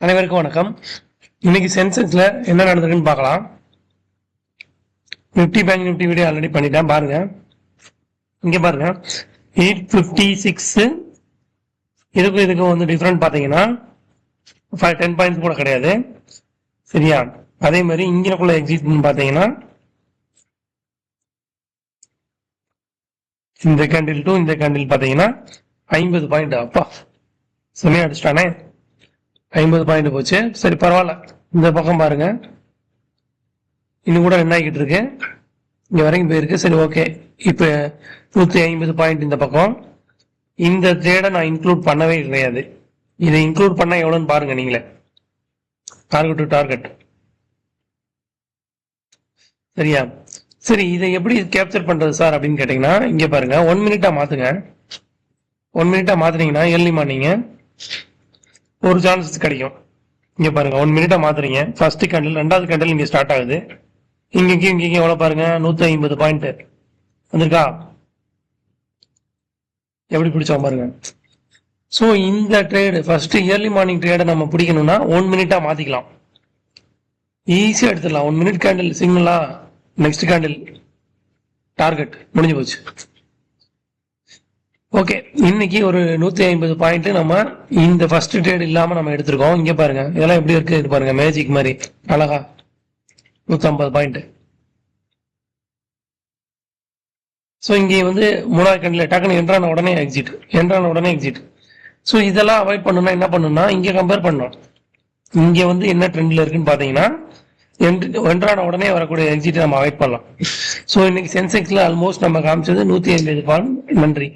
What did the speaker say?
அனைவருக்கும் வணக்கம். இன்னைக்கு சென்செக்ஸ்ல என்ன நடந்திருக்குன்னு பார்க்கலாம். Nifty bank Nifty video already பண்ணிட்டேன், பாருங்க. இங்க பாருங்க 856 இதுக்கும் வந்து டிஃபரெண்ட் பாத்தீங்கன்னா 10 பாயிண்ட்ஸ் கூட கிடையாது, சரியா? அதே மாதிரி இங்கக்குள்ள எக்ஸிட் பாத்தீங்கன்னா இந்த கேண்டில் டு இந்த கேண்டில் பாத்தீங்கன்னா 50 பாயிண்ட். அப்பா செமையா அடிச்சிட்டானே, 50 பாயிண்ட் போச்சு. சரி பரவாயில்ல, இந்த பக்கம் பாருங்க இன்னும் கூட என்ன ஆகிட்டு இருக்கு, இங்க வரைக்கும் போயிருக்கு. சரி ஓகே, இப்ப 150 பாயிண்ட் இந்த பக்கம். இந்த ட்ரேடை நான் இன்க்ளூட் பண்ணவே கிடையாது. இதை இன்க்ளூட் பண்ணா எவ்வளவுன்னு பாருங்க நீங்களே. டார்கெட் டு டார்கெட், சரியா? சரி, இதை எப்படி கேப்சர் பண்றது சார் அப்படின்னு கேட்டீங்கன்னா, இங்க பாருங்க 1 மினிட்டா மாத்துங்க. 1 மினிட்டா மாத்துனீங்கன்னா ஏர்லி மார்னிங் ஒரு சான்ஸ் கிடைக்கும். இங்க பாருங்க 1 மினிட்டா மாத்துறீங்க, ஃபர்ஸ்ட் கேண்டில் ரெண்டாவது கேண்டில் இங்க ஸ்டார்ட் ஆகுது. இங்க எவ்வளவு பாருங்க, 150 பாயிண்ட் வந்திருக்கா? எப்படி பிடிச்சோம் பாருங்க. சோ இந்த ட்ரேடு ஃபர்ஸ்ட் இயர்லி மார்னிங் ட்ரேடை நம்ம பிடிக்கணும்னா 1 மினிட்டா மாத்திக்கலாம், ஈஸியா எடுத்துடலாம். 1 மினிட் கேண்டில் சிக்னலா, நெக்ஸ்ட் கேண்டில் டார்கெட், முடிஞ்சு போச்சு. ஓகே, இன்னைக்கு ஒரு 150 பாயிண்ட் நம்ம இந்த ஃபர்ஸ்ட் ட்ரேட் இல்லாம நம்ம எடுத்திருக்கோம். இங்க பாருங்க இதெல்லாம் எப்படி இருக்கு, இது பாருங்க மேஜிக் மாதிரி அழகா 150 பாயிண்ட். ஸோ இங்கே வந்து மூணாவது கேண்டில் டக்குன்னு என்ட்ரான உடனே எக்ஸிட். ஸோ இதெல்லாம் அவாய்ட் பண்ணணும்னா என்ன பண்ணணும்னா, இங்கே கம்பேர் பண்ணணும். இங்கே வந்து என்ன ட்ரெண்ட்ல இருக்குன்னு பார்த்தீங்கன்னா, என்ட்ரான உடனே வரக்கூடிய எக்ஸிட் நம்ம அவாய்ட் பண்ணலாம். ஸோ இன்னைக்கு சென்செக்ஸ்ல ஆல்மோஸ்ட் நம்ம காமிச்சது 150 பாயிண்ட். நன்றி.